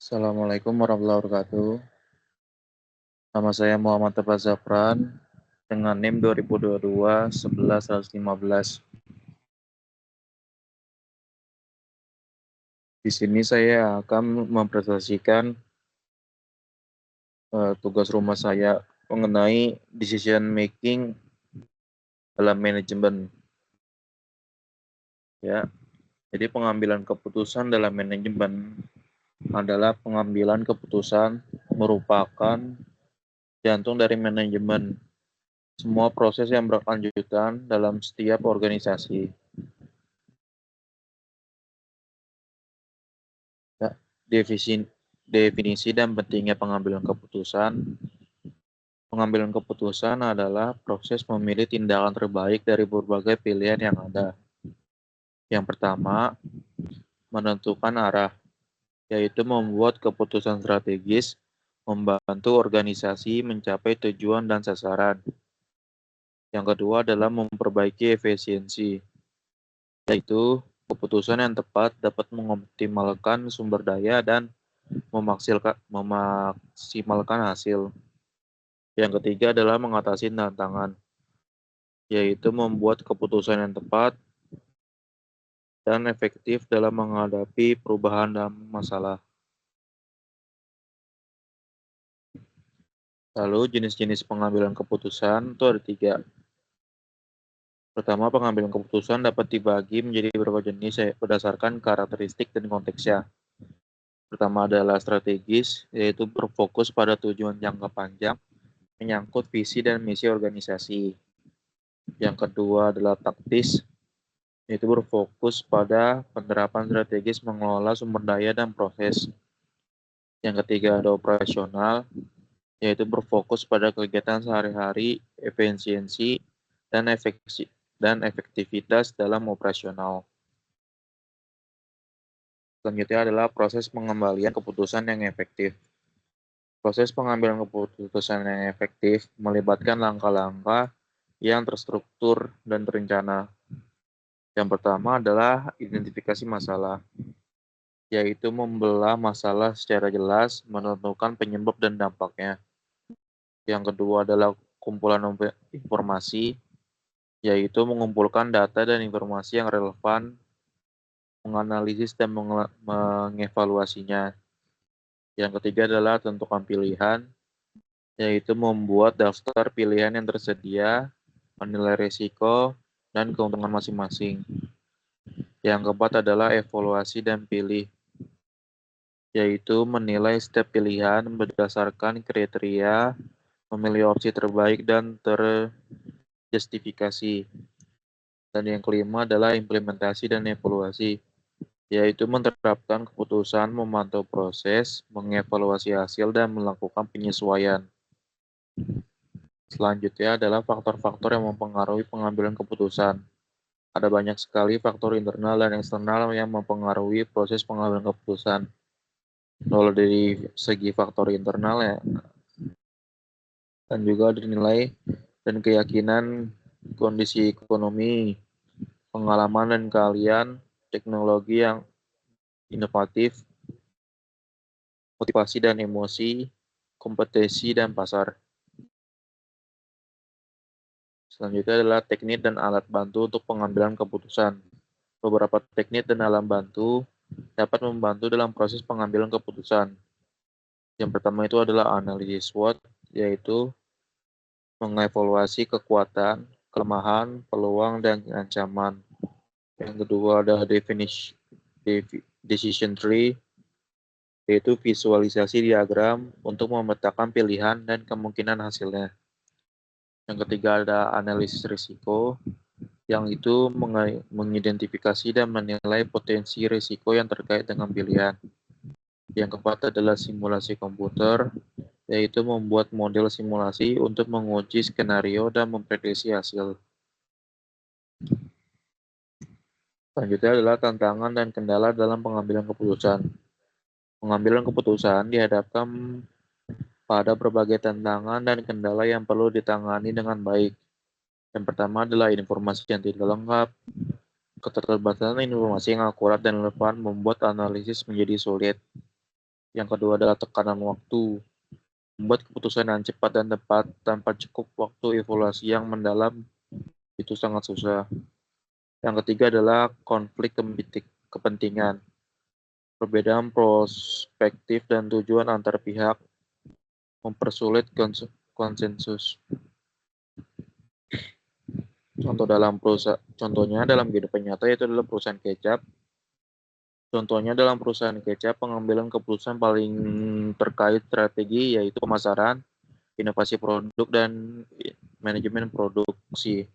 Assalamualaikum warahmatullahi wabarakatuh. Nama saya Muhammad Taba Zafran dengan NIM 2022-11-115. Di sini saya akan mempresentasikan tugas rumah saya mengenai decision making dalam manajemen. Ya, jadi pengambilan keputusan dalam manajemen adalah pengambilan keputusan merupakan jantung dari manajemen. Semua proses yang berkelanjutan dalam setiap organisasi. Ya, definisi dan pentingnya pengambilan keputusan. Pengambilan keputusan adalah proses memilih tindakan terbaik dari berbagai pilihan yang ada. Yang pertama, menentukan arah, yaitu membuat keputusan strategis membantu organisasi mencapai tujuan dan sasaran. Yang kedua adalah memperbaiki efisiensi, yaitu keputusan yang tepat dapat mengoptimalkan sumber daya dan memaksimalkan hasil. Yang ketiga adalah mengatasi tantangan, yaitu membuat keputusan yang tepat dan efektif dalam menghadapi perubahan dan masalah. Lalu jenis-jenis pengambilan keputusan itu ada 3. Pertama, pengambilan keputusan dapat dibagi menjadi beberapa jenis berdasarkan karakteristik dan konteksnya. Pertama adalah strategis, yaitu berfokus pada tujuan jangka panjang, menyangkut visi dan misi organisasi. Yang kedua adalah taktis, yaitu berfokus pada penerapan strategis mengelola sumber daya dan proses. Yang ketiga ada operasional, yaitu berfokus pada kegiatan sehari-hari, efisiensi, dan efektivitas dalam operasional. Selanjutnya adalah proses pengembalian keputusan yang efektif. Proses pengambilan keputusan yang efektif melibatkan langkah-langkah yang terstruktur dan terencana. Yang pertama adalah identifikasi masalah, yaitu membelah masalah secara jelas, menentukan penyebab dan dampaknya. Yang kedua adalah kumpulan informasi, yaitu mengumpulkan data dan informasi yang relevan, menganalisis dan mengevaluasinya. Yang ketiga adalah tentukan pilihan, yaitu membuat daftar pilihan yang tersedia, menilai risiko, dan keuntungan masing-masing. Yang keempat adalah evaluasi dan pilih, yaitu menilai setiap pilihan berdasarkan kriteria, memilih opsi terbaik dan terjustifikasi. Dan yang kelima adalah implementasi dan evaluasi, yaitu menerapkan keputusan, memantau proses, mengevaluasi hasil, dan melakukan penyesuaian. Selanjutnya adalah faktor-faktor yang mempengaruhi pengambilan keputusan. Ada banyak sekali faktor internal dan eksternal yang mempengaruhi proses pengambilan keputusan. Kalau dari segi faktor internal ya, dan juga dinilai dan keyakinan kondisi ekonomi, pengalaman dan keahlian, teknologi yang inovatif, motivasi dan emosi, kompetensi dan pasar. Selanjutnya adalah teknik dan alat bantu untuk pengambilan keputusan. Beberapa teknik dan alat bantu dapat membantu dalam proses pengambilan keputusan. Yang pertama itu adalah analisis SWOT, yaitu mengevaluasi kekuatan, kelemahan, peluang, dan ancaman. Yang kedua ada decision tree, yaitu visualisasi diagram untuk memetakan pilihan dan kemungkinan hasilnya. Yang ketiga ada analisis risiko, yang itu mengidentifikasi dan menilai potensi risiko yang terkait dengan pilihan. Yang keempat adalah simulasi komputer, yaitu membuat model simulasi untuk menguji skenario dan memprediksi hasil. Selanjutnya adalah tantangan dan kendala dalam pengambilan keputusan. Pengambilan keputusan dihadapkan pada berbagai tantangan dan kendala yang perlu ditangani dengan baik. Yang pertama adalah informasi yang tidak lengkap. Keterbatasan informasi yang akurat dan relevan membuat analisis menjadi sulit. Yang kedua adalah tekanan waktu. Membuat keputusan yang cepat dan tepat tanpa cukup waktu evaluasi yang mendalam itu sangat susah. Yang ketiga adalah konflik kepentingan. Perbedaan perspektif dan tujuan antar pihak mempersulit konsensus. Contohnya dalam kehidupan nyata yaitu adalah perusahaan kecap. Contohnya dalam perusahaan kecap, pengambilan keputusan paling terkait strategi yaitu pemasaran, inovasi produk, dan manajemen produksi.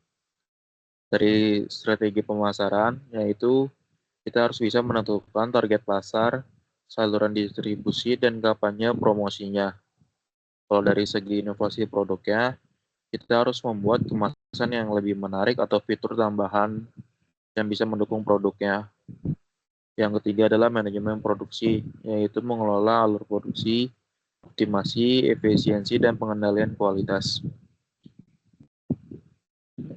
Dari strategi pemasaran, yaitu kita harus bisa menentukan target pasar, saluran distribusi, dan kampanye promosinya. Kalau dari segi inovasi produknya, kita harus membuat kemasan yang lebih menarik atau fitur tambahan yang bisa mendukung produknya. Yang ketiga adalah manajemen produksi, yaitu mengelola alur produksi, optimasi, efisiensi, dan pengendalian kualitas.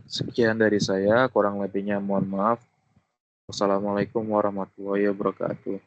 Sekian dari saya, kurang lebihnya mohon maaf. Wassalamualaikum warahmatullahi wabarakatuh.